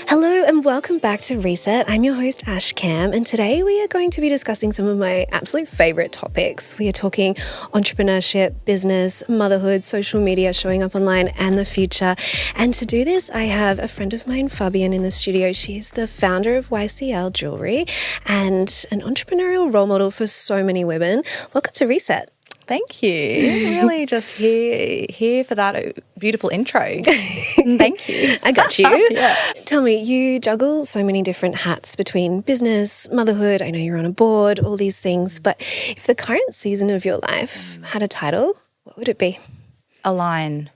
Hello and welcome back to Reset. I'm your host Ash Cam, and today we are going to be discussing some of my absolute favourite topics. We are talking entrepreneurship, business, motherhood, social media, showing up online and the future. And to do this, I have a friend of mine, Fabienne, in the studio. She's the founder of YCL Jewellery and an entrepreneurial role model for so many women. Welcome to Reset. Thank you. Really just here for that beautiful intro. Thank you. I got you. Yeah. Tell me, you juggle so many different hats between business, motherhood, I know you're on a board, all these things, but if the current season of your life had a title, what would it be? Align.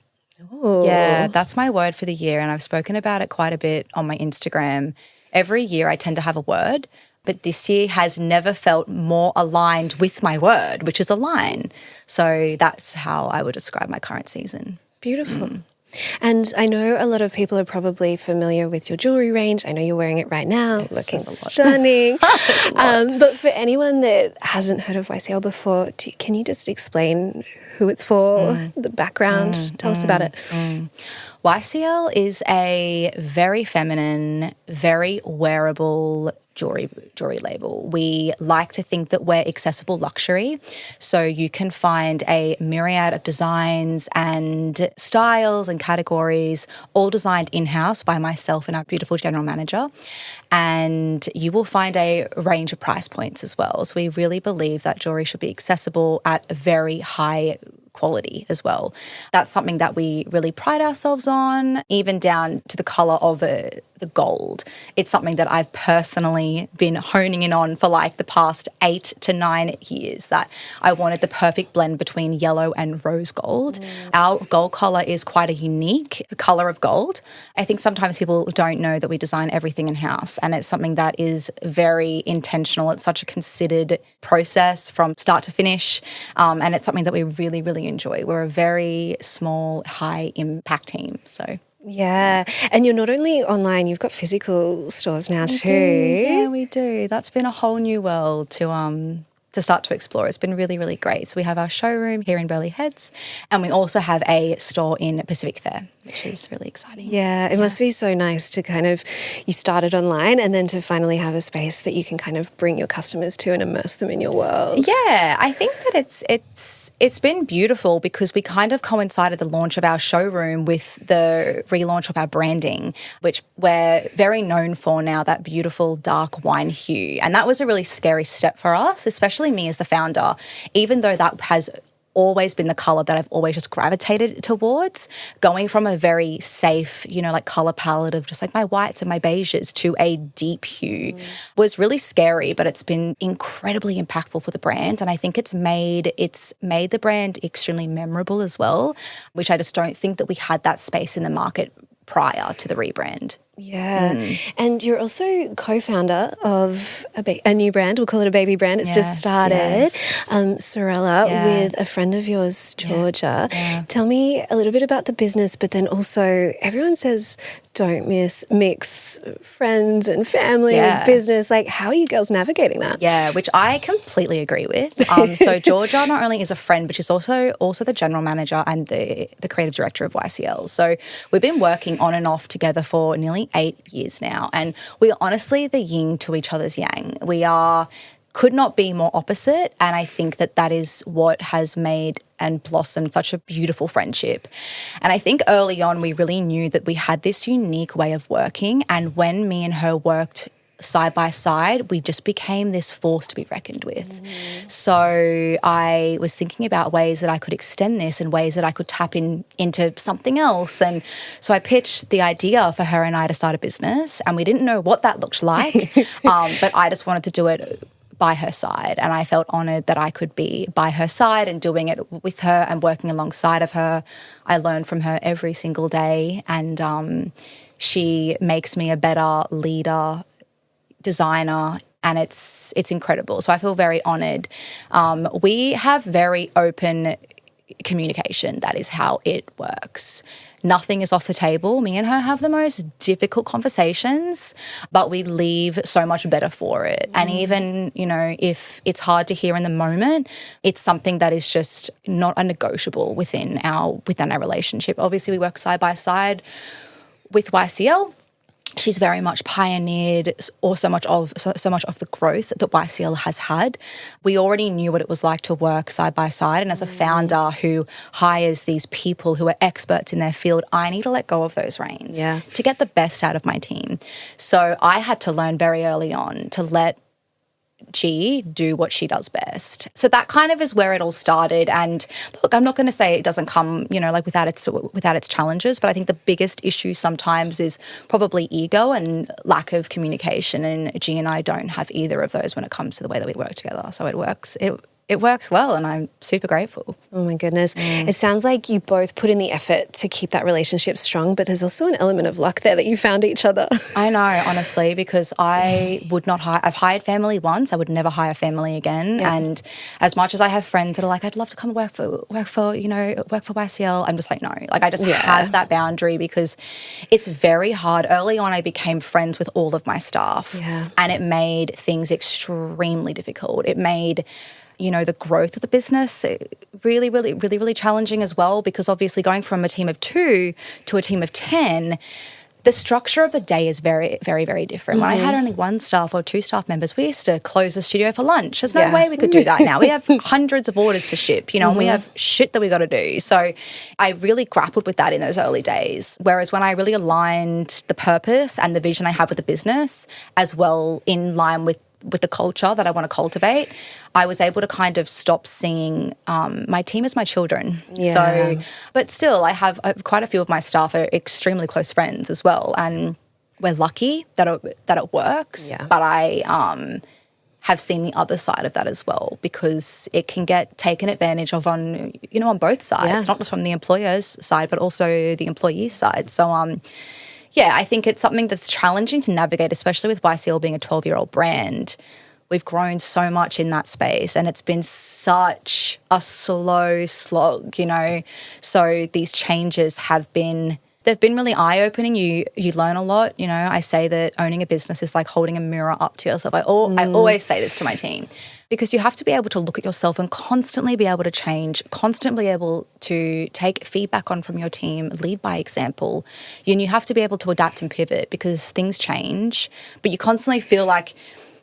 Ooh. Yeah, that's my word for the year, and I've spoken about it quite a bit on my Instagram. Every year I tend to have a word, but this year has never felt more aligned with my word, which is align. So that's how I would describe my current season. Beautiful. And I know a lot of people are probably familiar with your jewellery range. I know you're wearing it right now, looking stunning. But for anyone that hasn't heard of YCL before, can you just explain who it's for, the background? Tell us about it. YCL is a very feminine, very wearable jewelry label. We like to think that we're accessible luxury. So you can find a myriad of designs and styles and categories, all designed in-house by myself and our beautiful general manager. And you will find a range of price points as well. So we really believe that jewelry should be accessible at a very high quality as well. That's something that we really pride ourselves on, even down to the colour of the gold. It's something that I've personally been honing in on for like the past 8 to 9 years, that I wanted the perfect blend between yellow and rose gold. Our gold colour is quite a unique colour of gold. I think sometimes people don't know that we design everything in-house, and it's something that is very intentional. It's such a considered process from start to finish, and it's something that we really, really enjoy. We're a very small, high-impact team, so... Yeah. And you're not only online, you've got physical stores now too. Yeah, we do. That's been a whole new world to start to explore. It's been really, really great. So we have our showroom here in Burleigh Heads, and we also have a store in Pacific Fair, which is really exciting. Yeah, it must be so nice to kind of, you started online and then to finally have a space that you can kind of bring your customers to and immerse them in your world. Yeah, I think that it's been beautiful because we kind of coincided the launch of our showroom with the relaunch of our branding, which we're very known for now, that beautiful dark wine hue. And that was a really scary step for us, especially me as the founder, even though that has always been the colour that I've always just gravitated towards. Going from a very safe, like colour palette of just like my whites and my beiges to a deep hue was really scary, but it's been incredibly impactful for the brand. And I think it's made the brand extremely memorable as well, which I just don't think that we had that space in the market prior to the rebrand. Yeah. And you're also co-founder of a new brand. We'll call it a baby brand. It's just started, SRLA, with a friend of yours, Georgia. Yeah. Tell me a little bit about the business, but then also everyone says don't mix friends and family and business. Like, how are you girls navigating that? Yeah, which I completely agree with. So Georgia not only is a friend, but she's also the general manager and the creative director of YCL. So we've been working on and off together for nearly 8 years now, and we are honestly the yin to each other's yang. We could not be more opposite, and I think that is what has made and blossomed such a beautiful friendship. And I think early on we really knew that we had this unique way of working, and when me and her worked side by side, we just became this force to be reckoned with. So I was thinking about ways that I could extend this and ways that I could tap into something else. And so I pitched the idea for her and I to start a business, and we didn't know what that looked like, but I just wanted to do it by her side, and I felt honoured that I could be by her side and doing it with her and working alongside of her. I learn from her every single day, and she makes me a better leader, designer, and it's incredible. So I feel very honoured. We have very open communication. That is how it works. Nothing is off the table. Me and her have the most difficult conversations, but we leave so much better for it. And even, if it's hard to hear in the moment, it's something that is just not a negotiable within our relationship. Obviously, we work side by side with YCL. She's very much pioneered so much of the growth that YCL has had. We already knew what it was like to work side by side. And as a founder who hires these people who are experts in their field, I need to let go of those reins to get the best out of my team. So I had to learn very early on to let G do what she does best. So that kind of is where it all started. And look, I'm not going to say it doesn't come, without its challenges, but I think the biggest issue sometimes is probably ego and lack of communication. And G and I don't have either of those when it comes to the way that we work together. So it works well, and I'm super grateful. Oh my goodness. It sounds like you both put in the effort to keep that relationship strong, but there's also an element of luck there that you found each other. I know, honestly, because I would not hire, I've hired family once, I would never hire family again. Yeah. And as much as I have friends that are like, I'd love to come work for YCL, I'm just like, no. Like, I just have that boundary because it's very hard. Early on, I became friends with all of my staff, and it made things extremely difficult. It made the growth of the business really, really, really, really challenging as well, because obviously going from a team of 2 to a team of 10, the structure of the day is very, very, very different. When I had only 1 staff or 2 staff members, we used to close the studio for lunch. There's no way we could do that now. We have hundreds of orders to ship, and we have shit that we got to do. So I really grappled with that in those early days. Whereas when I really aligned the purpose and the vision I have with the business as well in line with the culture that I want to cultivate, I was able to kind of stop seeing my team as my children. Yeah. So, but still, I have quite a few of my staff are extremely close friends as well, and we're lucky that it works. Yeah. But I have seen the other side of that as well, because it can get taken advantage of on both sides, not just from the employer's side, but also the employee's side. So, I think it's something that's challenging to navigate, especially with YCL being a 12-year-old brand. We've grown so much in that space, and it's been such a slow slog, So these changes they've been really eye-opening. You learn a lot. I say that owning a business is like holding a mirror up to yourself. I always say this to my team, because you have to be able to look at yourself and constantly be able to change, constantly able to take feedback on from your team, lead by example. And you have to be able to adapt and pivot, because things change, but you constantly feel like,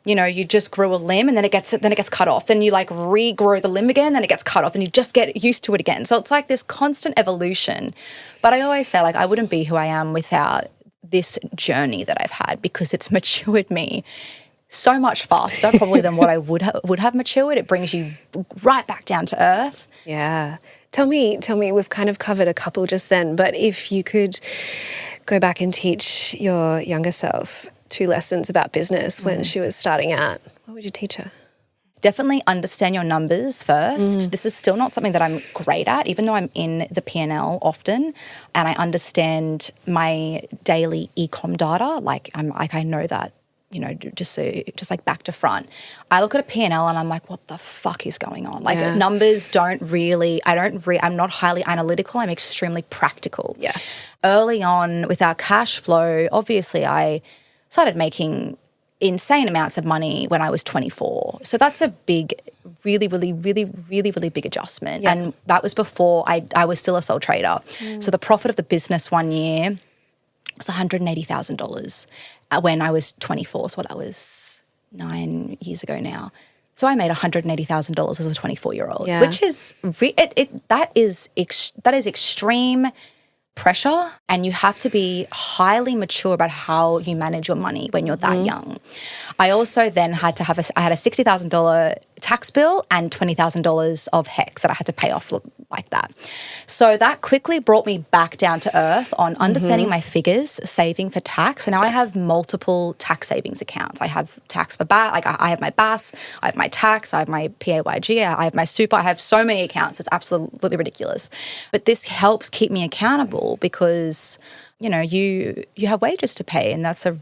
you just grew a limb and then it gets cut off. Then you like regrow the limb again, then it gets cut off, and you just get used to it again. So it's like this constant evolution. But I always say, like, I wouldn't be who I am without this journey that I've had, because it's matured me so much faster probably than what I would have matured. It brings you right back down to earth. Yeah. Tell me, we've kind of covered a couple just then, but if you could go back and teach your younger self 2 lessons about business when she was starting out, what would you teach her? Definitely understand your numbers first. This is still not something that I'm great at, even though I'm in the P&L often, and I understand my daily e-com data. I know that, just like back to front. I look at a P&L and I'm like, what the fuck is going on? Numbers don't really, I'm not highly analytical. I'm extremely practical. Yeah. Early on with our cash flow, obviously I started making insane amounts of money when I was 24. So that's a big, really, really, really, really, really big adjustment. Yep. And that was before I was still a sole trader. So the profit of the business one year was $180,000 when I was 24. So that was 9 years ago now. So I made $180,000 as a 24-year-old, which is that is extreme pressure, and you have to be highly mature about how you manage your money when you're that young. I also then had to have I had a $60,000 tax bill and $20,000 of HEX that I had to pay off like that. So that quickly brought me back down to earth on understanding my figures, saving for tax. So now I have multiple tax savings accounts. I have tax for BAS, I have my BAS, I have my tax, I have my PAYG, I have my super, I have so many accounts. It's absolutely ridiculous. But this helps keep me accountable, because you have wages to pay, and that's a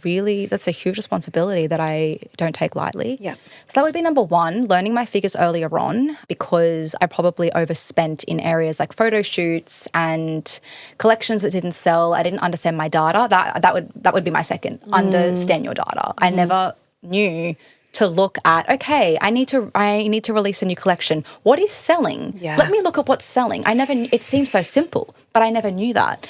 huge responsibility that I don't take lightly. Yeah. So that would be number one, learning my figures earlier on, because I probably overspent in areas like photo shoots and collections that didn't sell. I didn't understand my data. That would be my second. Understand your data. I never knew to look at, okay, I need to release a new collection. What is selling? Yeah. Let me look at what's selling. It seems so simple, but I never knew that.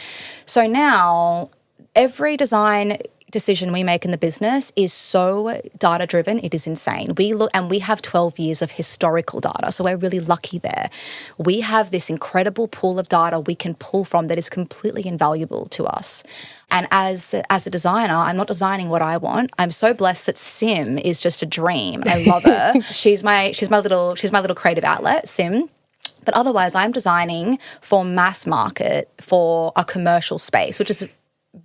So now every design decision we make in the business is so data driven. It is insane. We have 12 years of historical data. So we're really lucky there. We have this incredible pool of data we can pull from that is completely invaluable to us. And as a designer, I'm not designing what I want. I'm so blessed that Sim is just a dream. I love her. she's my little creative outlet, Sim. But otherwise, I'm designing for mass market, for a commercial space, which is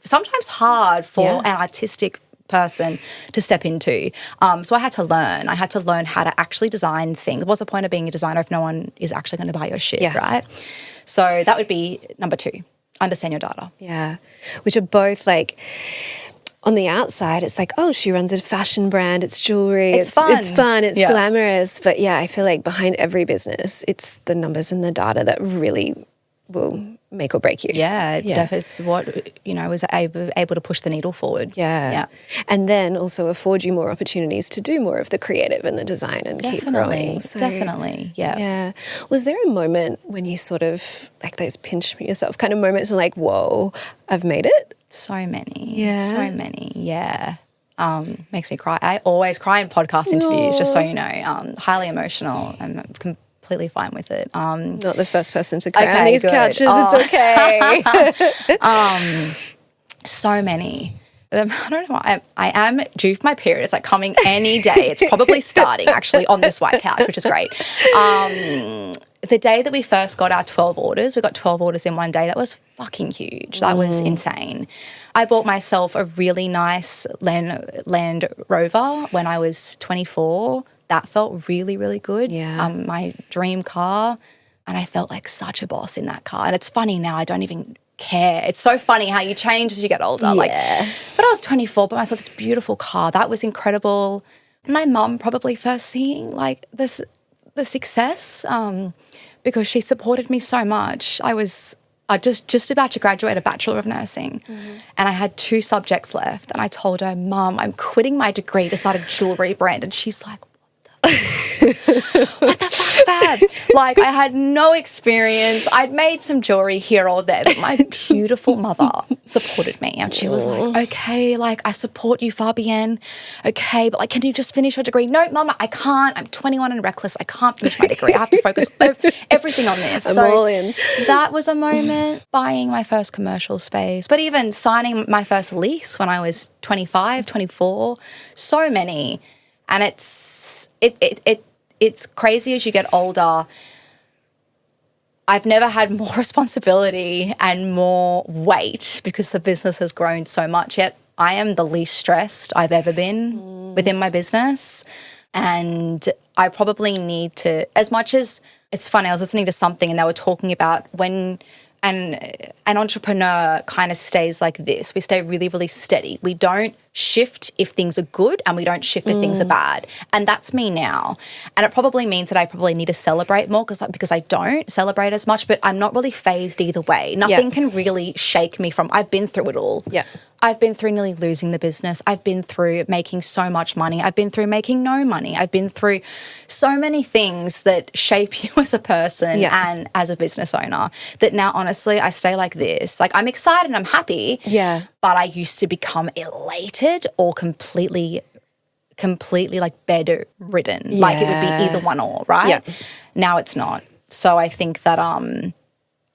sometimes hard for an artistic person to step into. So I had to learn. I had to learn how to actually design things. What's the point of being a designer if no one is actually going to buy your shit, right? So that would be number two. Understand your data. Yeah. Which are both like, on the outside, it's like, oh, she runs a fashion brand, it's jewelry, it's fun, it's glamorous. But yeah, I feel like behind every business, it's the numbers and the data that really will make or break you. It's what, is able to push the needle forward. Yeah. And then also afford you more opportunities to do more of the creative and the design and keep growing. So, definitely, yeah. Was there a moment when you sort of, like those pinch yourself kind of moments and like, whoa, I've made it? So many. Makes me cry. I always cry in podcast interviews, just so you know. Highly emotional. I'm completely fine with it. Not the first person to cry on these couches. It's okay. So many. I don't know why. I am due for my period. It's like coming any day. It's probably starting actually on this white couch, which is great. The day that we first got our 12 orders, we got 12 orders in one day. That was fucking huge. That was insane. I bought myself a really nice Land Rover when I was 24. That felt really, really good. Yeah. My dream car. And I felt like such a boss in that car. And it's funny now, I don't even care. It's so funny how you change as you get older. Yeah. But I was 24, bought myself this beautiful car. That was incredible. My mum probably first seeing like the success because she supported me so much. I was just about to graduate a Bachelor of Nursing and I had 2 subjects left and I told her, Mum, I'm quitting my degree to start a jewellery brand. And she's like, what the fuck, Fab? Like, I had no experience. I'd made some jewelry here or there, but my beautiful mother supported me. And she was like, okay, like, I support you, Fabienne. Okay, but like, can you just finish your degree? No, Mama, I can't. I'm 21 and reckless. I can't finish my degree. I have to focus everything on this. I'm all in. That was a moment, buying my first commercial space, but even signing my first lease when I was 25, 24, so many. And it's crazy as you get older. I've never had more responsibility and more weight because the business has grown so much. Yet I am the least stressed I've ever been within my business. And I probably need to, as much as it's funny, I was listening to something and they were talking about when an entrepreneur kind of stays like this. We stay really, really steady. We don't shift if things are good and we don't shift if things are bad. And that's me now. And it probably means that I probably need to celebrate more because I don't celebrate as much, but I'm not really phased either way. Nothing can really shake me from, I've been through it all. Yeah. I've been through nearly losing the business. I've been through making so much money. I've been through making no money. I've been through so many things that shape you as a person and as a business owner that now, honestly, I stay like this. Like, I'm excited and I'm happy. Yeah. But I used to become elated or completely like bedridden. Yeah. Like, it would be either one or, right? Yeah. Now it's not. So I think that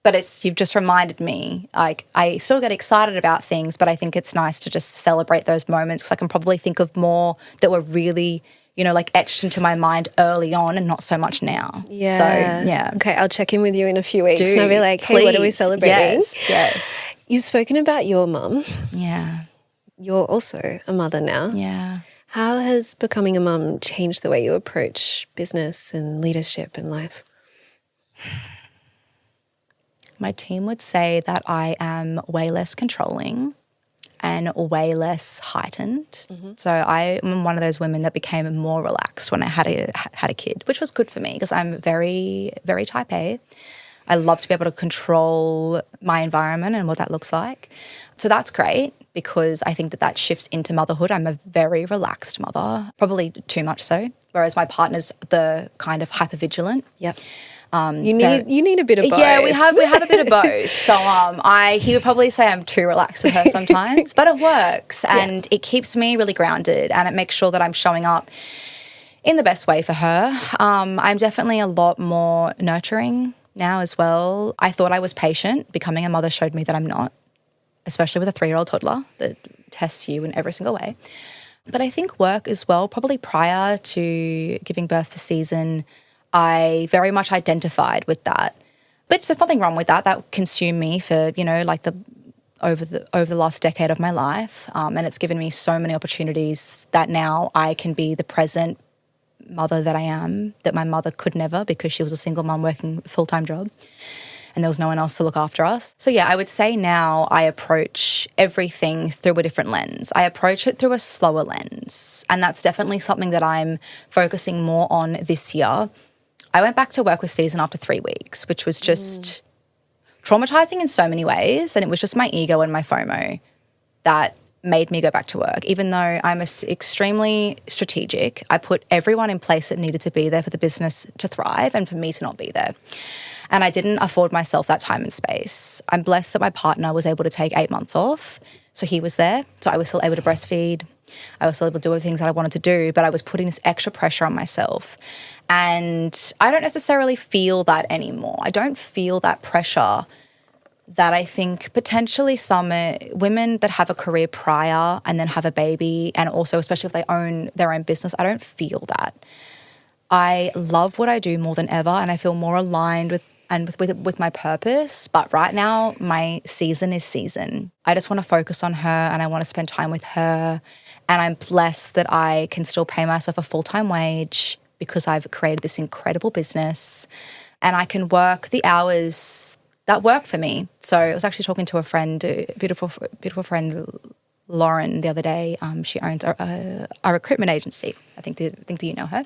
but you've just reminded me, like, I still get excited about things, but I think it's nice to just celebrate those moments because I can probably think of more that were really, like etched into my mind early on and not so much now. Yeah. So, yeah. Okay, I'll check in with you in a few weeks Do, and I'll be like, hey, what are we please. celebrating? Yes. You've spoken about your mum. Yeah. You're also a mother now. Yeah. How has becoming a mum changed the way you approach business and leadership in life? My team would say that I am way less controlling and way less heightened. So I am one of those women that became more relaxed when I had a kid, which was good for me because I'm very, very type A. I love to be able to control my environment and what that looks like. So that's great because I think that shifts into motherhood. I'm a very relaxed mother, probably too much so, whereas my partner's the kind of hypervigilant. Yep. You need a bit of both. Yeah, we have a bit of both. So he would probably say I'm too relaxed with her sometimes, but it works and it keeps me really grounded and it makes sure that I'm showing up in the best way for her. I'm definitely a lot more nurturing now as well. I thought I was patient. Becoming a mother showed me that I'm not, especially with a 3-year-old toddler that tests you in every single way. But I think work as well, probably prior to giving birth to Season, I very much identified with that. But there's nothing wrong with that. That consumed me for, over the last decade of my life. And it's given me so many opportunities that now I can be the present mother that I am, that my mother could never because she was a single mum working a full-time job and there was no one else to look after us. So yeah, I would say now I approach everything through a different lens. I approach it through a slower lens. And that's definitely something that I'm focusing more on this year. I went back to work with Season after 3 weeks, which was just traumatizing in so many ways. And it was just my ego and my FOMO that made me go back to work. Even though I'm extremely strategic, I put everyone in place that needed to be there for the business to thrive and for me to not be there. And I didn't afford myself that time and space. I'm blessed that my partner was able to take 8 months off. So he was there. So I was still able to breastfeed. I was still able to do all the things that I wanted to do, but I was putting this extra pressure on myself. And I don't necessarily feel that anymore. I don't feel that pressure that I think potentially some women that have a career prior and then have a baby, and also especially if they own their own business, I don't feel that. I love what I do more than ever and I feel more aligned with my purpose. But right now, my season is Season. I just want to focus on her and I want to spend time with her. And I'm blessed that I can still pay myself a full-time wage because I've created this incredible business and I can work the hours that work for me. So I was actually talking to a friend, a beautiful friend, Lauren, the other day. She owns a recruitment agency. I think that you know her.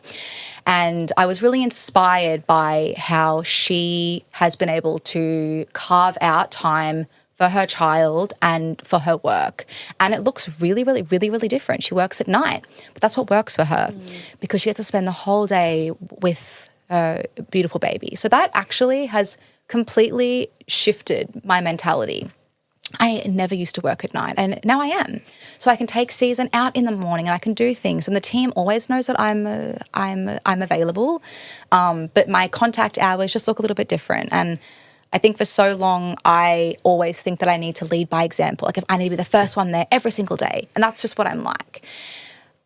And I was really inspired by how she has been able to carve out time for her child and for her work. And it looks really, really, really, really different. She works at night, but that's what works for her because she gets to spend the whole day with her beautiful baby. So that actually has completely shifted my mentality. I never used to work at night and now I am. So I can take Season out in the morning and I can do things and the team always knows that I'm available. But my contact hours just look a little bit different. And I think for so long, I always think that I need to lead by example. Like if I need to be the first one there every single day. And that's just what I'm like.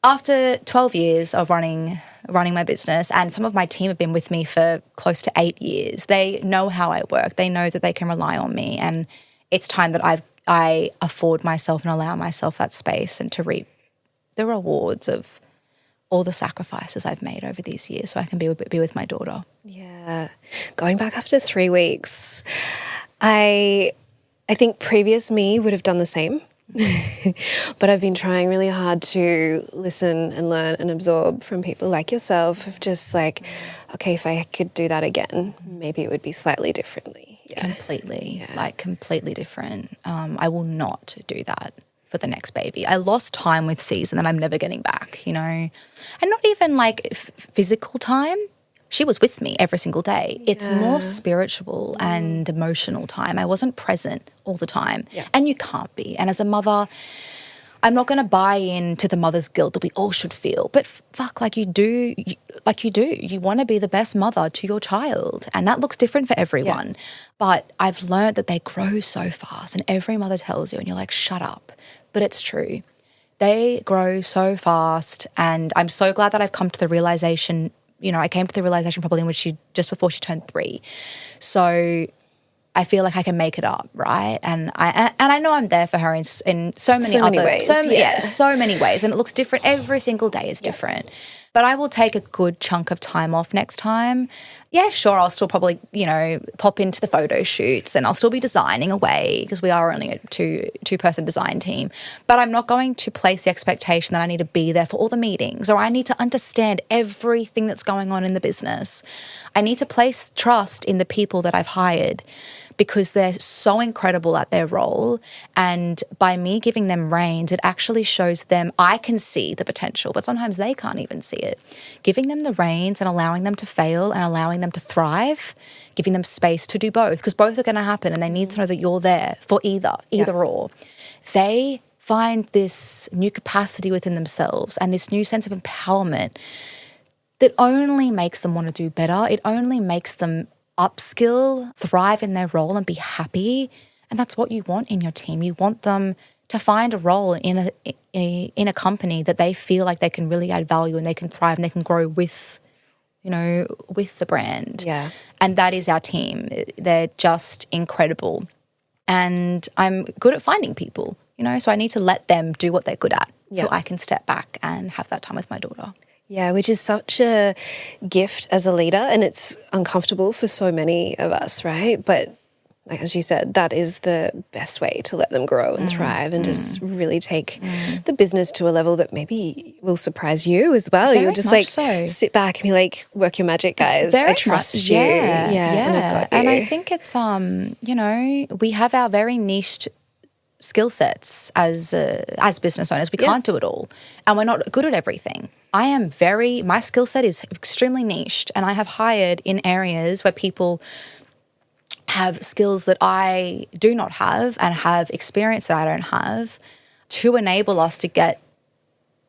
After 12 years of running my business, and some of my team have been with me for close to 8 years, they know how I work. They know that they can rely on me. And it's time that I afford myself and allow myself that space and to reap the rewards of all the sacrifices I've made over these years so I can be with my daughter. Yeah. Going back after 3 weeks, I think previous me would have done the same. But I've been trying really hard to listen and learn and absorb from people like yourself of just like, okay, if I could do that again, maybe it would be slightly differently. Yeah. Completely, like completely different. I will not do that for the next baby. I lost time with Season that I'm never getting back, and not even like physical time. She was with me every single day. Yeah. It's more spiritual and emotional time. I wasn't present all the time. Yeah. And you can't be. And as a mother, I'm not going to buy into the mother's guilt that we all should feel. But fuck, like you do. You want to be the best mother to your child. And that looks different for everyone. Yeah. But I've learned that they grow so fast. And every mother tells you and you're like, shut up. But it's true. They grow so fast. And I'm so glad that I've come to the realization. I came to the realization probably just before she turned 3. So I feel like I can make it up, right? And I know I'm there for her in so many ways. So many ways. And it looks different. Every single day is different. but I will take a good chunk of time off next time. Yeah, sure, I'll still probably, pop into the photo shoots and I'll still be designing away because we are only a two-person design team. But I'm not going to place the expectation that I need to be there for all the meetings or I need to understand everything that's going on in the business. I need to place trust in the people that I've hired because they're so incredible at their role. And by me giving them reins, it actually shows them I can see the potential, but sometimes they can't even see it. Giving them the reins and allowing them to fail and allowing them to thrive, giving them space to do both, because both are going to happen and they need to know that you're there for either or. They find this new capacity within themselves and this new sense of empowerment that only makes them want to do better. It only makes them upskill, thrive in their role and be happy. And that's what you want in your team. You want them to find a role in a company that they feel like they can really add value and they can thrive and they can grow with, with the brand. Yeah. And that is our team. They're just incredible. And I'm good at finding people, so I need to let them do what they're good at so I can step back and have that time with my daughter. Yeah, which is such a gift as a leader, and it's uncomfortable for so many of us, right? But like as you said, that is the best way to let them grow and thrive and just really take the business to a level that maybe will surprise you as well. You'll just sit back and be like, work your magic, guys. I trust you. Yeah. And I've got you. And I think it's, we have our very niched skill sets as business owners. We can't do it all and we're not good at everything. My skill set is extremely niched and I have hired in areas where people have skills that I do not have and have experience that I don't have to enable us to get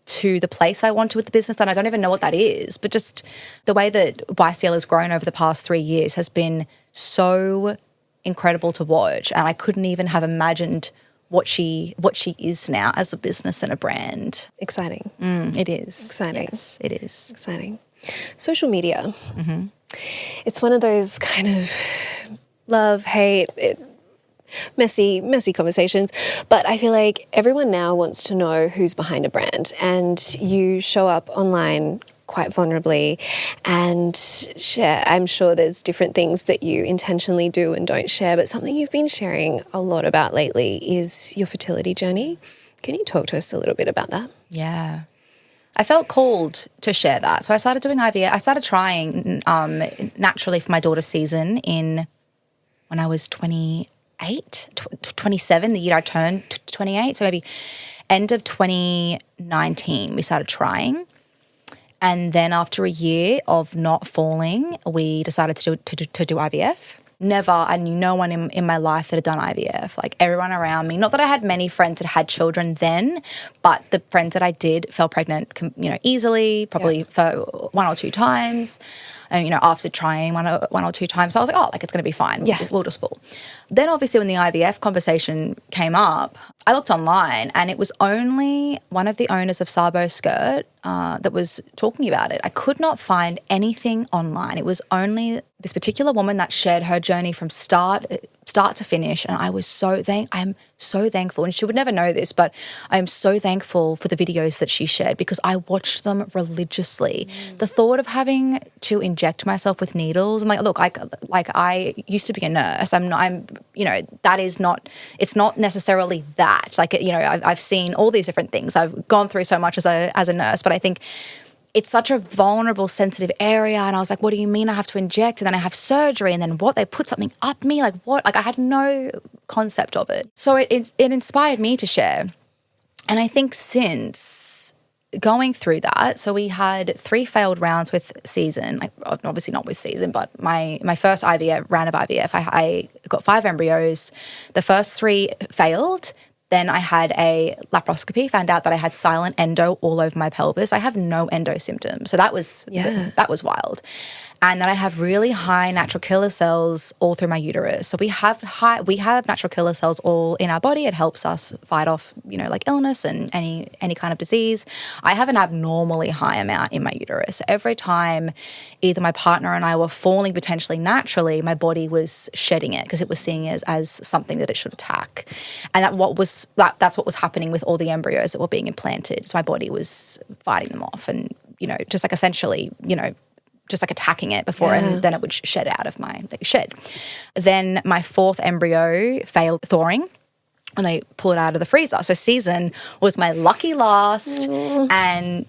to the place I want to with the business. And I don't even know what that is, but just the way that YCL has grown over the past 3 years has been so incredible to watch. And I couldn't even have imagined what she is now as a business and a brand. Exciting. It is. Exciting. Yes, it is. Exciting. Social media. It's one of those kind of love, hate, messy conversations. But I feel like everyone now wants to know who's behind a brand. And you show up online quite vulnerably and share. I'm sure there's different things that you intentionally do and don't share, but something you've been sharing a lot about lately is your fertility journey. Can you talk to us a little bit about that? Yeah. I felt called to share that. So I started doing IVF. I started trying naturally for my daughter's season when I was 27, the year I turned 28. So maybe end of 2019, we started trying. And then after a year of not falling, we decided to do IVF. I knew no one in my life that had done IVF. Like everyone around me, not that I had many friends that had children then, but the friends that I did fell pregnant, easily, probably for 1 or 2 times. And, after trying one or two times, so I was like, it's going to be fine. We'll just fall. Then obviously when the IVF conversation came up, I looked online and it was only one of the owners of Sabo Skirt that was talking about it. I could not find anything online. It was only this particular woman that shared her journey from start to finish, and I am so thankful. And she would never know this, but I am so thankful for the videos that she shared because I watched them religiously. The thought of having to inject myself with needles and I used to be a nurse. That is not. It's not necessarily that. I've seen all these different things. I've gone through so much as a nurse, but I think it's such a vulnerable, sensitive area. And I was like, what do you mean I have to inject? And then I have surgery. And then what? They put something up me? Like what? Like I had no concept of it. So it inspired me to share. And I think since going through that, so we had 3 failed rounds with season, obviously not with season, but my first round of IVF, I got 5 embryos. The first 3 failed. Then I had a laparoscopy, found out that I had silent endo all over my pelvis. I have no endo symptoms. So that was wild. And then I have really high natural killer cells all through my uterus. So we have natural killer cells all in our body. It helps us fight off, illness and any kind of disease. I have an abnormally high amount in my uterus. So every time either my partner and I were falling potentially naturally, my body was shedding it because it was seeing it as something that it should attack. And that's what was happening with all the embryos that were being implanted. So my body was fighting them off and just like essentially, just like attacking it before, and then it would shed out of my shed. Then my fourth embryo failed thawing, and they pull it out of the freezer. So Season was my lucky last, and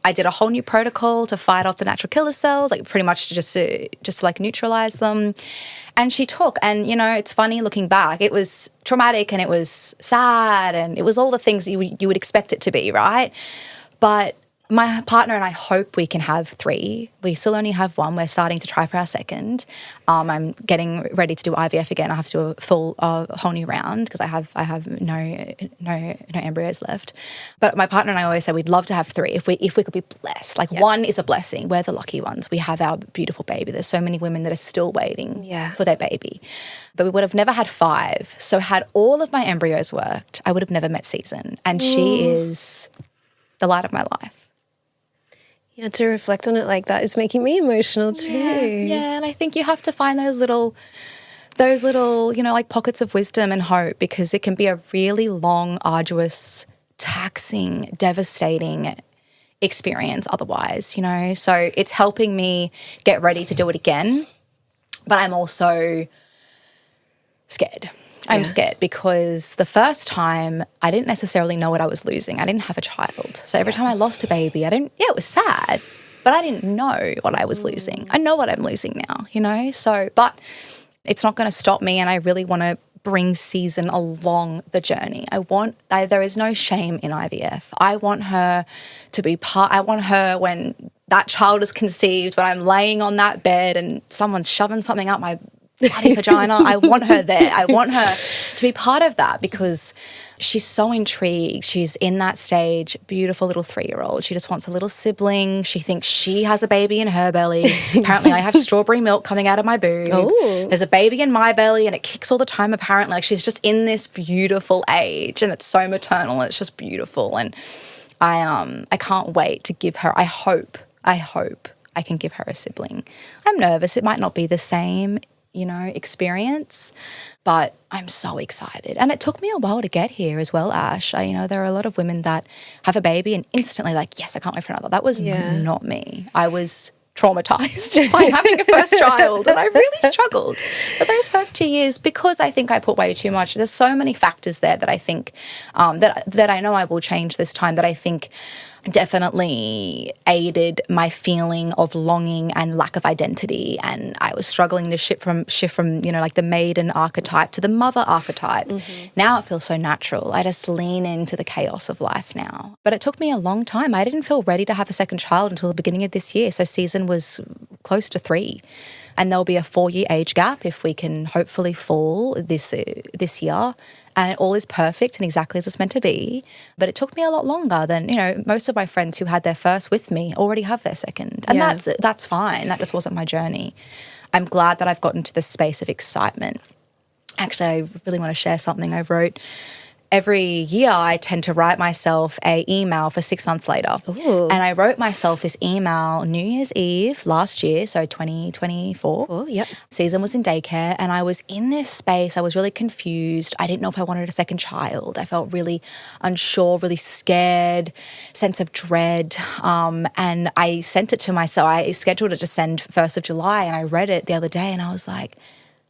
I did a whole new protocol to fight off the natural killer cells, like pretty much just to like neutralize them. And she took, and it's funny looking back, it was traumatic and it was sad and it was all the things you would expect it to be, right? But my partner and I hope we can have 3. We still only have 1. We're starting to try for our second. I'm getting ready to do IVF again. I have to do a full whole new round because I have no embryos left. But my partner and I always say we'd love to have 3 if we could be blessed. Like 1 is a blessing. We're the lucky ones. We have our beautiful baby. There's so many women that are still waiting for their baby. But we would have never had 5. So had all of my embryos worked, I would have never met Season. And she is the light of my life. Yeah, to reflect on it like that is making me emotional too. Yeah, and I think you have to find those little, like pockets of wisdom and hope, because it can be a really long, arduous, taxing, devastating experience otherwise, So it's helping me get ready to do it again, but I'm also scared. I'm scared because the first time I didn't necessarily know what I was losing. I didn't have a child. So every time I lost a baby, it was sad, but I didn't know what I was losing. I know what I'm losing now, So, but it's not going to stop me, and I really want to bring Season along the journey. There is no shame in IVF. I want her to be I want her when that child is conceived, when I'm laying on that bed and someone's shoving something up my bloody vagina. I want her there. I want her to be part of that because she's so intrigued. She's in that stage, beautiful little 3-year-old. She just wants a little sibling. She thinks she has a baby in her belly. Apparently I have strawberry milk coming out of my boob. Ooh. There's a baby in my belly and it kicks all the time apparently. Like she's just in this beautiful age, and it's so maternal and it's just beautiful. And I can't wait to give her, I hope I can give her a sibling. I'm nervous. It might not be the same experience, but I'm so excited. And it took me a while to get here as well, Ash. There are a lot of women that have a baby and instantly like, yes, I can't wait for another. That was not me. I was traumatized by having a first child, and I really struggled. But those first 2 years, because I think I put way too much, there's so many factors there that I think that I know I will change this time, that I think definitely aided my feeling of longing and lack of identity. And I was struggling to shift from like the maiden archetype to the mother archetype. Mm-hmm. Now it feels so natural. I just lean into the chaos of life now. But it took me a long time. I didn't feel ready to have a second child until the beginning of this year. So Season was close to 3. And there'll be a 4-year age gap if we can hopefully fall this year. And it all is perfect and exactly as it's meant to be. But it took me a lot longer than, most of my friends who had their first with me already have their second. And that's fine. That just wasn't my journey. I'm glad that I've gotten to this space of excitement. Actually, I really want to share something I wrote. Every year I tend to write myself an email for 6 months later. Ooh. And I wrote myself this email New Year's Eve last year, so 2024. Oh, yep. Season was in daycare and I was in this space. I was really confused. I didn't know if I wanted a second child. I felt really unsure, really scared, sense of dread. And I sent it to myself. I scheduled it to send 1st of July, and I read it the other day and I was like,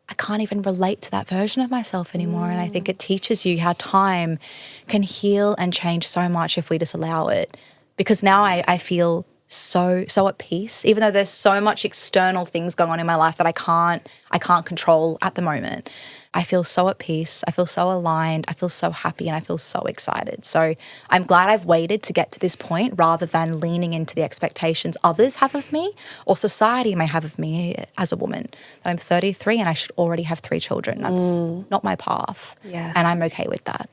I can't even relate to that version of myself anymore. And I think it teaches you how time can heal and change so much if we just allow it. Because now I feel so at peace, even though there's so much external things going on in my life that I can't control at the moment. I feel so at peace. I feel so aligned. I feel so happy and I feel so excited. So I'm glad I've waited to get to this point rather than leaning into the expectations others have of me or society may have of me as a woman. That I'm 33 and I should already have 3 children. That's not my path. Yeah. And I'm okay with that.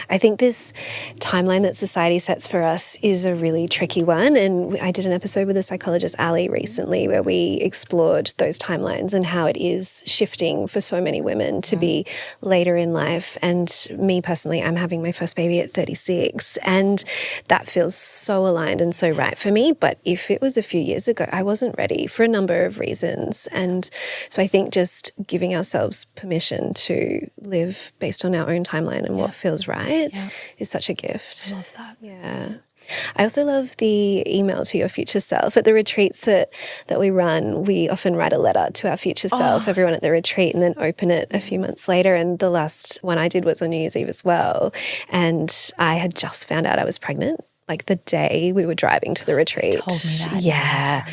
I think this timeline that society sets for us is a really tricky one. And I did an episode with the psychologist Ali recently where we explored those timelines and how it is shifting for so many women to be later in life. And me personally, I'm having my first baby at 36 and that feels so aligned and so right for me. But if it was a few years ago, I wasn't ready for a number of reasons. And so I think just giving ourselves permission to live based on our own timeline and what feels right is such a gift. I love that. Yeah. I also love the email to your future self. At the retreats that we run, we often write a letter to our future self, everyone at the retreat, and then open it a few months later. And the last one I did was on New Year's Eve as well. And I had just found out I was pregnant, like the day we were driving to the retreat. You told me that. Yeah.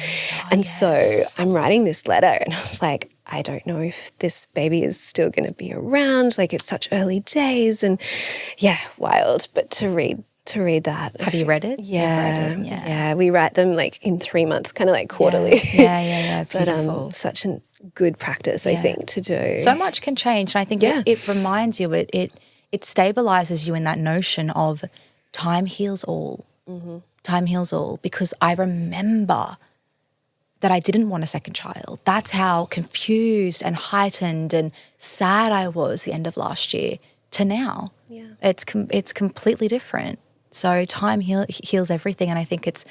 And so I'm writing this letter and I was like, I don't know if this baby is still going to be around. Like, it's such early days and yeah, wild. But to read that. Have you read it? Yeah. Read it? Yeah. We write them like in 3 months, kind of like quarterly. Yeah. Beautiful. But such a good practice, I think, to do. So much can change. And I think it reminds you, it stabilizes you in that notion of time heals all. Mm-hmm. Time heals all. Because I remember that I didn't want a second child. That's how confused and heightened and sad I was the end of last year to now. Yeah. It's completely different. So time heals everything, and I think it's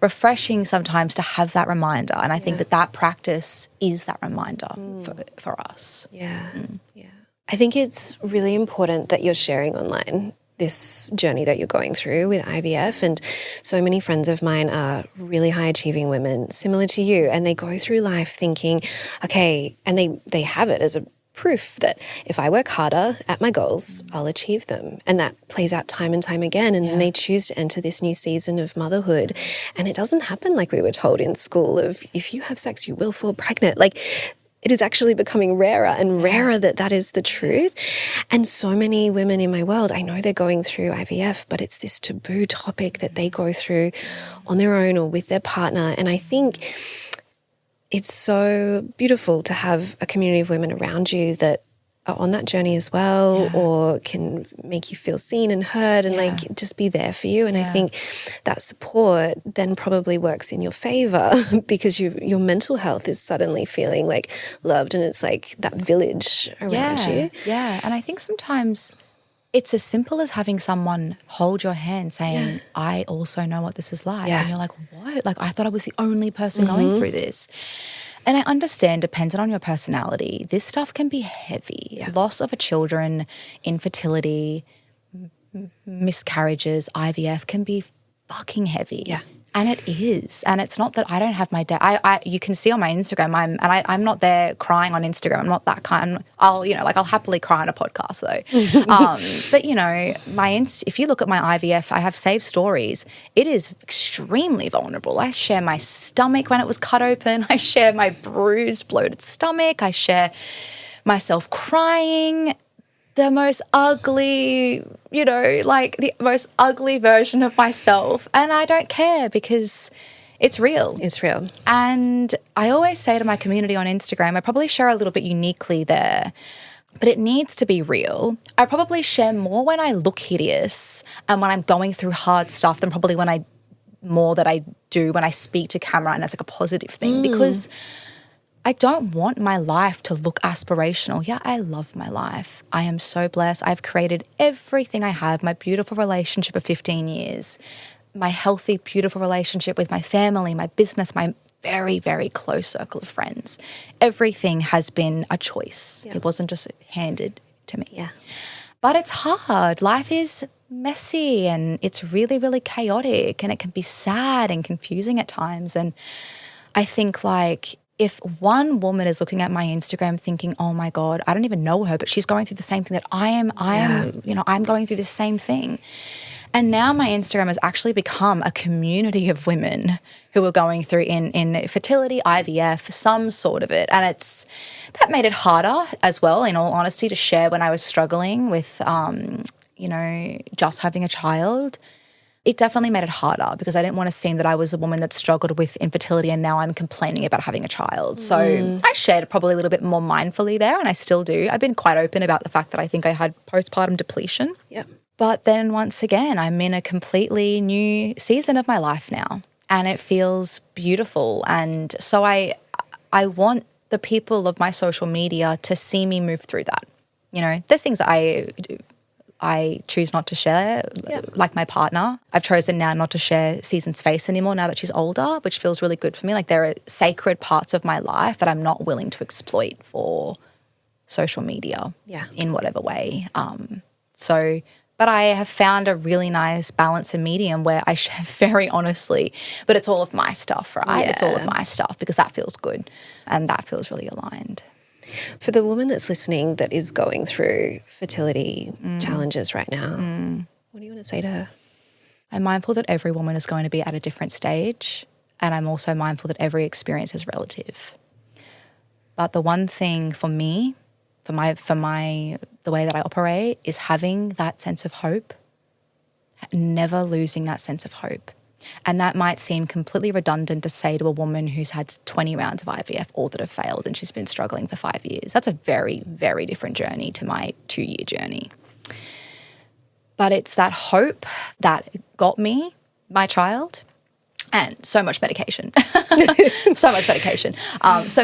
refreshing sometimes to have that reminder, and I think that practice is that reminder for us. Yeah. Yeah. I think it's really important that you're sharing online this journey that you're going through with IVF, and so many friends of mine are really high achieving women similar to you, and they go through life thinking, okay, and they have it as a proof that if I work harder at my goals, I'll achieve them. And that plays out time and time again. And then they choose to enter this new season of motherhood. And it doesn't happen like we were told in school of if you have sex, you will fall pregnant. Like, it is actually becoming rarer and rarer that is the truth. And so many women in my world, I know they're going through IVF, but it's this taboo topic that they go through on their own or with their partner. And I think it's so beautiful to have a community of women around you that are on that journey as well, or can make you feel seen and heard and like just be there for you. And I think that support then probably works in your favor because your mental health is suddenly feeling like loved, and it's like that village around you. Yeah. And I think sometimes it's as simple as having someone hold your hand saying, I also know what this is like. And you're like, what? Like, I thought I was the only person going through this. And I understand, dependent on your personality, this stuff can be heavy. Yeah. Loss of a children, infertility, miscarriages, IVF can be fucking heavy. Yeah. And it is. And it's not that I don't have my day. You can see on my Instagram, I'm not there crying on Instagram. I'm not that kind. I'll happily cry on a podcast though. But if you look at my IVF, I have saved stories. It is extremely vulnerable. I share my stomach when it was cut open. I share my bruised, bloated stomach. I share myself crying. The most ugly, the most ugly version of myself. And I don't care because it's real. It's real. And I always say to my community on Instagram, I probably share a little bit uniquely there, but it needs to be real. I probably share more when I look hideous and when I'm going through hard stuff than probably when I do when I speak to camera, and that's like a positive thing because I don't want my life to look aspirational. Yeah, I love my life. I am so blessed. I've created everything I have, my beautiful relationship of 15 years, my healthy, beautiful relationship with my family, my business, my very, very close circle of friends. Everything has been a choice. Yeah. It wasn't just handed to me. Yeah. But it's hard. Life is messy and it's really, really chaotic, and it can be sad and confusing at times. And I think if one woman is looking at my Instagram thinking, oh my God, I don't even know her, but she's going through the same thing that I am, I'm going through the same thing. And now my Instagram has actually become a community of women who are going through in fertility, IVF, some sort of it. And that made it harder as well, in all honesty, to share when I was struggling with, just having a child. It definitely made it harder because I didn't want to seem that I was a woman that struggled with infertility and now I'm complaining about having a child. So I shared probably a little bit more mindfully there, and I still do. I've been quite open about the fact that I think I had postpartum depletion. Yeah. But then once again, I'm in a completely new season of my life now, and it feels beautiful. And so I want the people of my social media to see me move through that. There's things that I choose not to share, like my partner. I've chosen now not to share Season's face anymore now that she's older, which feels really good for me. Like, there are sacred parts of my life that I'm not willing to exploit for social media in whatever way. So But I have found a really nice balance and medium where I share very honestly, but it's all of my stuff, right? Yeah. It's all of my stuff because that feels good and that feels really aligned. For the woman that's listening that is going through fertility challenges right now, what do you want to say to her? I'm mindful that every woman is going to be at a different stage, and I'm also mindful that every experience is relative. But the one thing for me, the way that I operate is having that sense of hope, never losing that sense of hope. And that might seem completely redundant to say to a woman who's had 20 rounds of IVF, all that have failed, and she's been struggling for 5 years. That's a very, very different journey to my 2-year journey. But it's that hope that got me my child, and so much medication, so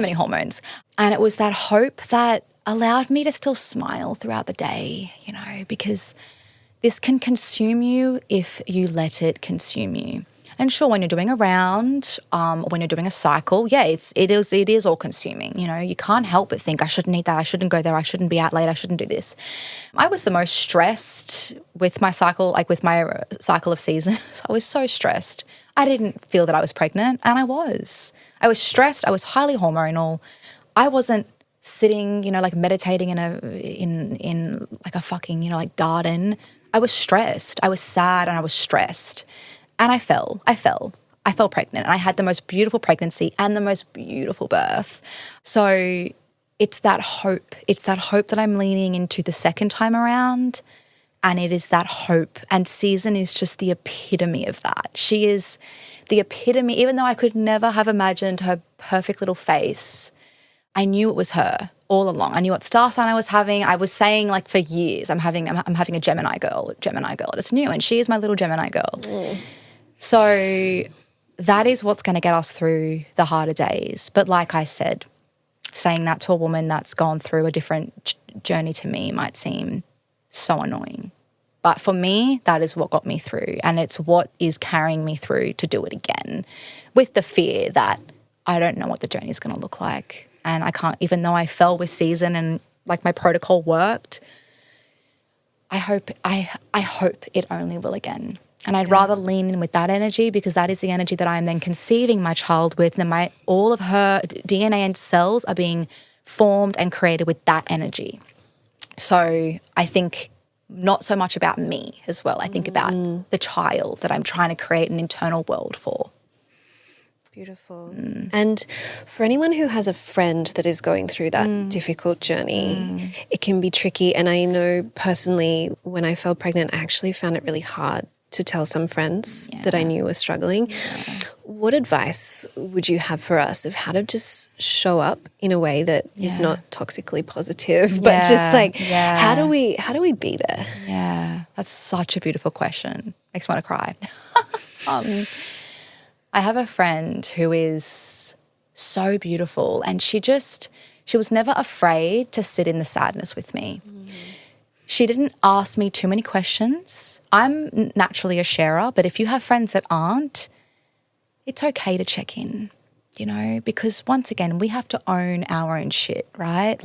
many hormones. And it was that hope that allowed me to still smile throughout the day, because this can consume you if you let it consume you. And sure, when you're doing a round, or when you're doing a cycle, yeah, it is all consuming. You can't help but think, I shouldn't eat that, I shouldn't go there, I shouldn't be out late, I shouldn't do this. I was the most stressed with my cycle, with my cycle of seasons. I was so stressed. I didn't feel that I was pregnant, and I was. I was stressed. I was highly hormonal. I wasn't sitting, meditating in a fucking, garden. I was stressed. I was sad and I was stressed. And I fell pregnant, and I had the most beautiful pregnancy and the most beautiful birth. So it's that hope. It's that hope that I'm leaning into the second time around. And it is that hope. And Season is just the epitome of that. She is the epitome. Even though I could never have imagined her perfect little face, I knew it was her all along. I knew what star sign I was having. I was saying for years, I'm having a Gemini girl. I just knew. And she is my little Gemini girl. So that is what's going to get us through the harder days. But like I said, saying that to a woman that's gone through a different journey to me might seem so annoying. But for me, that is what got me through, and it's what is carrying me through to do it again, with the fear that I don't know what the journey is going to look like. And I can't, even though I fell with Season and my protocol worked, I hope it only will again. And I'd rather lean in with that energy, because that is the energy that I am then conceiving my child with. And all of her DNA and cells are being formed and created with that energy. So I think not so much about me as well. I think about the child that I'm trying to create an internal world for. Beautiful. And for anyone who has a friend that is going through that difficult journey, it can be tricky. And I know personally, when I fell pregnant, I actually found it really hard to tell some friends that I knew were struggling. What advice would you have for us of how to just show up in a way that is not toxically positive, but just how do we be there? Yeah, that's such a beautiful question. Makes me want to cry. I have a friend who is so beautiful, and she was never afraid to sit in the sadness with me. She didn't ask me too many questions. I'm naturally a sharer, but if you have friends that aren't, it's okay to check in, because once again, we have to own our own shit, right?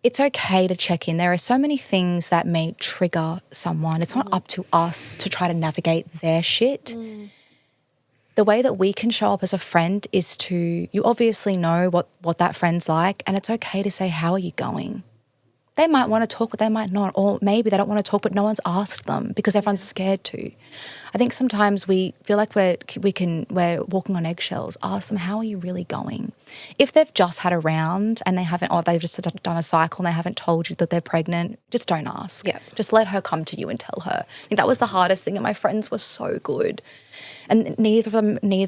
It's okay to check in. There are so many things that may trigger someone. It's not up to us to try to navigate their shit. The way that we can show up as a friend is you obviously know what that friend's like, and it's okay to say, how are you going? They might want to talk, but they might not. Or maybe they don't want to talk, but no one's asked them because everyone's scared to. I think sometimes we feel like we're walking on eggshells. Ask them, how are you really going? If they've just had a round and they've just done a cycle and they haven't told you that they're pregnant, just don't ask. Yeah. Just let her come to you and tell her. I think that was the hardest thing, and my friends were so good. And neither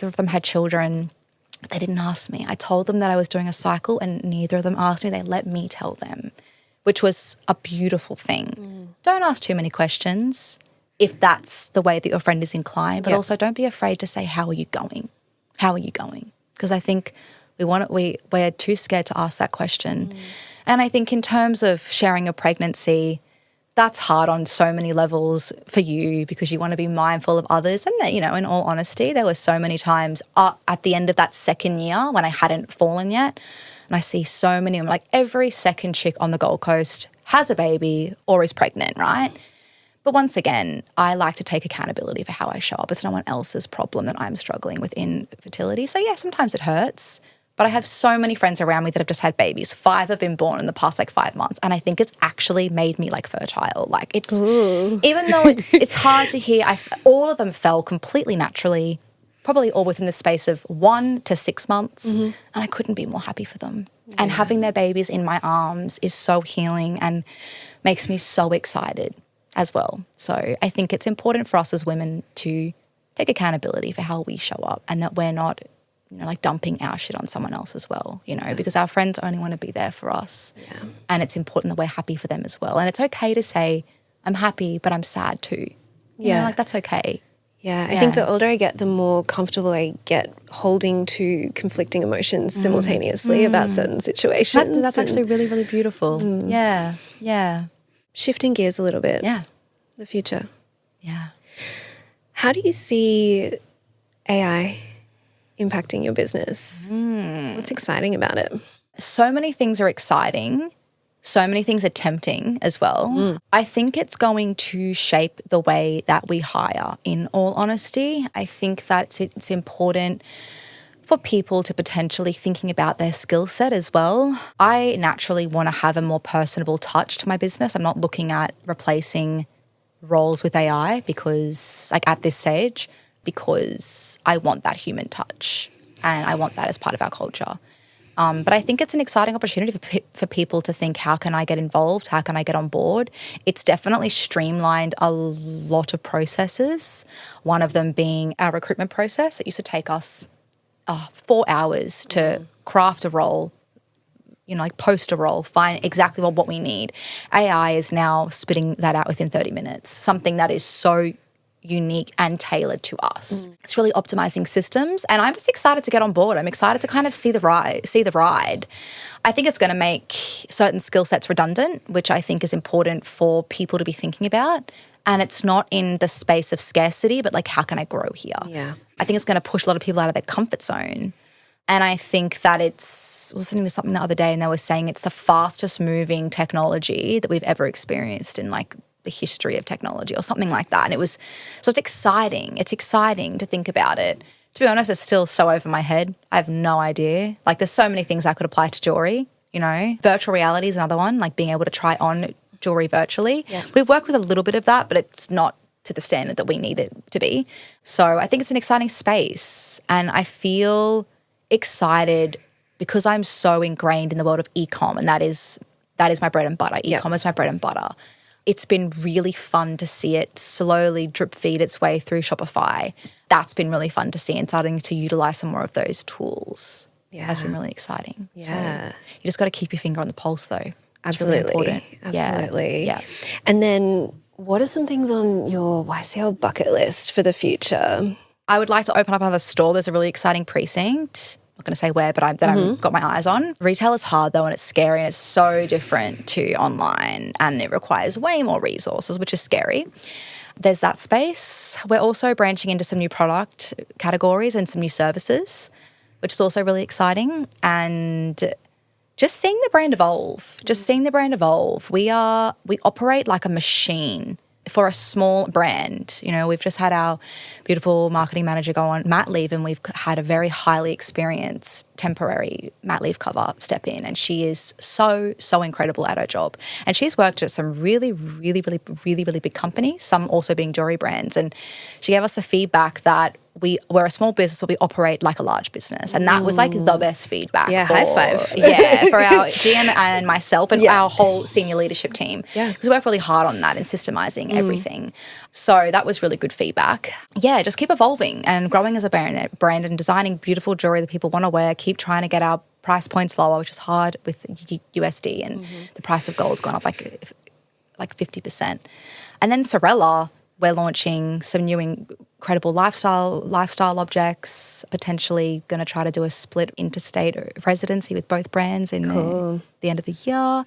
of them had children. They didn't ask me. I told them that I was doing a cycle, and neither of them asked me. They let me tell them, which was a beautiful thing. Don't ask too many questions if that's the way that your friend is inclined, but also don't be afraid to say, how are you going? How are you going? Because I think we're too scared to ask that question. And I think in terms of sharing a pregnancy, that's hard on so many levels for you, because you want to be mindful of others. And, in all honesty, there were so many times at the end of that second year when I hadn't fallen yet, and I see so many, every second chick on the Gold Coast has a baby or is pregnant, right? But once again, I like to take accountability for how I show up. It's no one else's problem that I'm struggling with infertility. So yeah, sometimes it hurts. But I have so many friends around me that have just had babies. 5 have been born in the past 5 months. And I think it's actually made me fertile. It's, even though it's hard to hear, all of them fell completely naturally, probably all within the space of 1 to 6 months. And I couldn't be more happy for them. Yeah. And having their babies in my arms is so healing and makes me so excited as well. So I think it's important for us as women to take accountability for how we show up and that we're not dumping our shit on someone else as well, because our friends only want to be there for us. Yeah. And it's important that we're happy for them as well. And it's okay to say, I'm happy, but I'm sad too. That's okay. Yeah, I think the older I get, the more comfortable I get holding to conflicting emotions simultaneously about certain situations. That's actually really, really beautiful. Yeah, yeah. Shifting gears a little bit. Yeah. The future. Yeah. How do you see AI impacting your business? What's exciting about it? So many things are exciting. So many things are tempting as well. I think it's going to shape the way that we hire, in all honesty. I think that it's important for people to potentially thinking about their skill set as well. I naturally want to have a more personable touch to my business. I'm not looking at replacing roles with AI because at this stage, because I want that human touch and I want that as part of our culture. But I think it's an exciting opportunity for people to think, how can I get involved? How can I get on board? It's definitely streamlined a lot of processes, one of them being our recruitment process. It used to take us 4 hours to craft a role, post a role, find exactly what we need. AI is now spitting that out within 30 minutes, something that is so unique and tailored to us. It's really optimizing systems, and I'm just excited to get on board. I'm excited to kind of see the ride. I think it's going to make certain skill sets redundant, which I think is important for people to be thinking about. And it's not in the space of scarcity, but how can I grow here? Yeah. I think it's going to push a lot of people out of their comfort zone. And I think that I was listening to something the other day and they were saying it's the fastest moving technology that we've ever experienced in the history of technology or something like that. And so it's exciting. It's exciting to think about it. To be honest, it's still so over my head. I have no idea. There's so many things I could apply to jewellery, Virtual reality is another one, being able to try on jewellery virtually. Yeah. We've worked with a little bit of that, but it's not to the standard that we need it to be. So I think it's an exciting space, and I feel excited because I'm so ingrained in the world of e-com, and that is my bread and butter. E-com is my bread and butter. It's been really fun to see it slowly drip feed its way through Shopify. That's been really fun to see, and starting to utilize some more of those tools has been really exciting. Yeah. So you just got to keep your finger on the pulse though. Absolutely. It's really important. Absolutely. Yeah. And then what are some things on your YCL bucket list for the future? I would like to open up another store. There's a really exciting precinct. I'm not going to say where, but I've got my eyes on. Retail is hard though, and it's scary, and it's so different to online, and it requires way more resources, which is scary. There's that space. We're also branching into some new product categories and some new services, which is also really exciting. And just seeing the brand evolve. We operate like a machine for a small brand. We've just had our beautiful marketing manager go on mat leave, and we've had a very highly experienced temporary mat leave cover step in, and she is so incredible at her job. And she's worked at some really big companies, some also being jewelry brands, and she gave us the feedback that we're a small business, but we operate like a large business. And that was the best feedback. Yeah, high five. For our GM and myself and our whole senior leadership team. Yeah. Because we work really hard on that and systemizing everything. So that was really good feedback. Yeah, just keep evolving and growing as a brand and designing beautiful jewelry that people want to wear. Keep trying to get our price points lower, which is hard with USD, and the price of gold's gone up like 50%. And then SRLA, we're launching some new incredible lifestyle objects, potentially going to try to do a split interstate residency with both brands in the end of the year.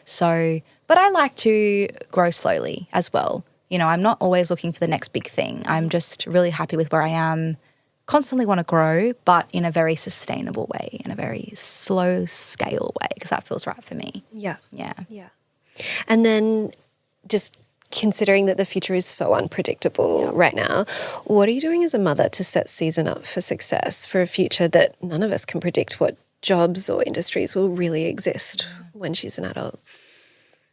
So, but I like to grow slowly as well. I'm not always looking for the next big thing. I'm just really happy with where I am, constantly want to grow, but in a very sustainable way, in a very slow scale way, because that feels right for me. Yeah. Yeah. And then just considering that the future is so unpredictable right now, what are you doing as a mother to set Season up for success, for a future that none of us can predict what jobs or industries will really exist when she's an adult?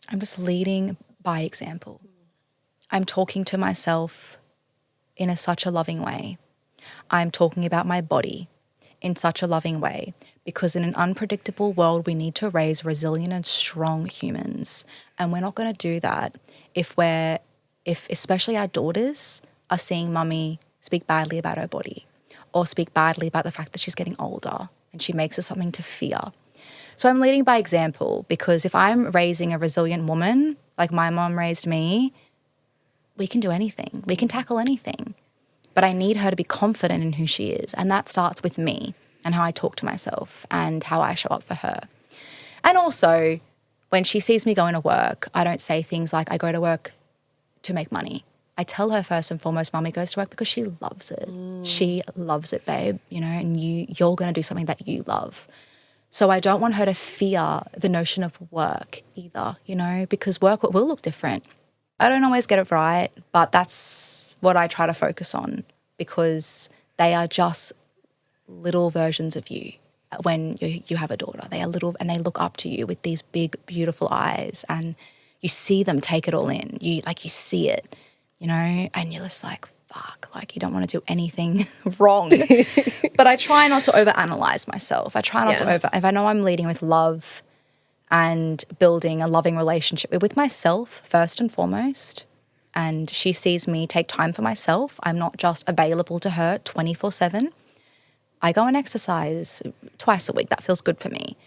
I'm just leading by example. I'm talking to myself in such a loving way. I'm talking about my body in such a loving way, because in an unpredictable world, we need to raise resilient and strong humans. And we're not going to do that if especially our daughters are seeing mummy speak badly about her body or speak badly about the fact that she's getting older and she makes it something to fear. So I'm leading by example, because if I'm raising a resilient woman like my mom raised me, we can do anything. We can tackle anything. But I need her to be confident in who she is. And that starts with me and how I talk to myself and how I show up for her. And also, when she sees me going to work, I don't say things like, I go to work to make money. I tell her first and foremost, Mummy goes to work because she loves it. She loves it, babe, and you're going to do something that you love. So I don't want her to fear the notion of work either, because work will look different. I don't always get it right, but that's what I try to focus on, because they are just little versions of you when you have a daughter. They are little and they look up to you with these big, beautiful eyes, and you see them take it all in. You see it, and you're just like, fuck, you don't want to do anything wrong. But I try not to overanalyze myself. I try not to if I know I'm leading with love and building a loving relationship with myself first and foremost, and she sees me take time for myself, I'm not just available to her 24/7. I go and exercise twice a week. That feels good for me.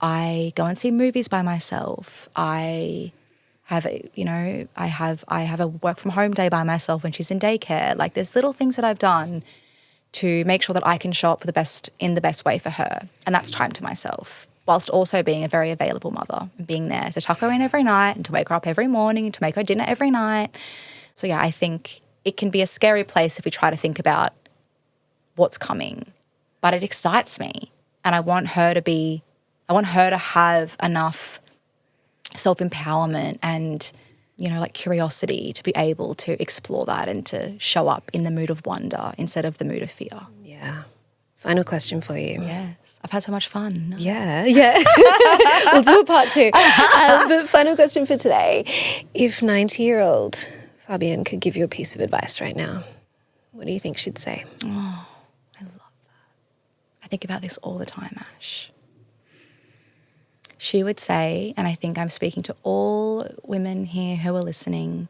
I go and see movies by myself. I have a work from home day by myself when she's in daycare. There's little things that I've done to make sure that I can show up in the best way for her. And that's time to myself, whilst also being a very available mother and being there to tuck her in every night and to wake her up every morning and to make her dinner every night. So I think it can be a scary place if we try to think about what's coming, but it excites me. And I want her to have enough self-empowerment and, curiosity to be able to explore that and to show up in the mood of wonder instead of the mood of fear. Yeah. Final question for you. Yes. I've had so much fun. Yeah. We'll do a part 2. But final question for today. If 90-year-old Fabienne could give you a piece of advice right now, what do you think she'd say? Oh, I love that. I think about this all the time, Ash. She would say, and I think I'm speaking to all women here who are listening,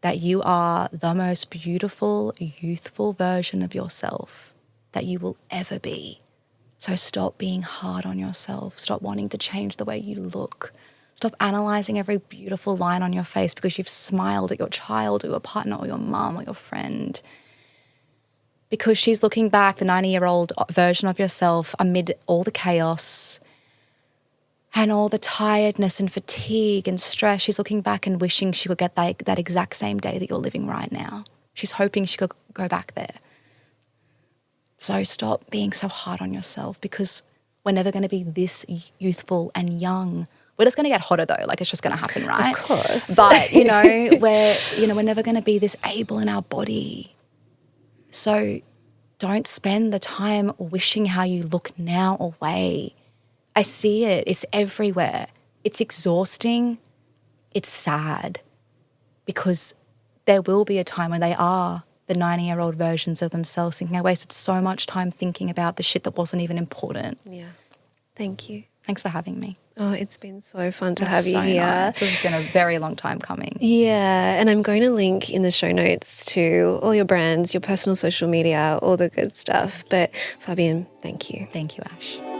that you are the most beautiful, youthful version of yourself that you will ever be. So stop being hard on yourself. Stop wanting to change the way you look. Stop analysing every beautiful line on your face because you've smiled at your child or your partner or your mum or your friend. Because she's looking back, the 90-year-old version of yourself, amid all the chaos and all the tiredness and fatigue and stress, she's looking back and wishing she could get that exact same day that you're living right now. She's hoping she could go back there. So stop being so hard on yourself, because we're never going to be this youthful and young. We're just going to get hotter though, it's just going to happen, right? Of course. But, we're never going to be this able in our body. So don't spend the time wishing how you look now away. I see it. It's everywhere. It's exhausting. It's sad, because there will be a time when they are the 90-year-old versions of themselves thinking, I wasted so much time thinking about the shit that wasn't even important. Yeah. Thank you. Thanks for having me. Oh, it's been so fun to have you here. Nice. This has been a very long time coming. Yeah, and I'm going to link in the show notes to all your brands, your personal social media, all the good stuff. But Fabienne, thank you. Thank you, Ash.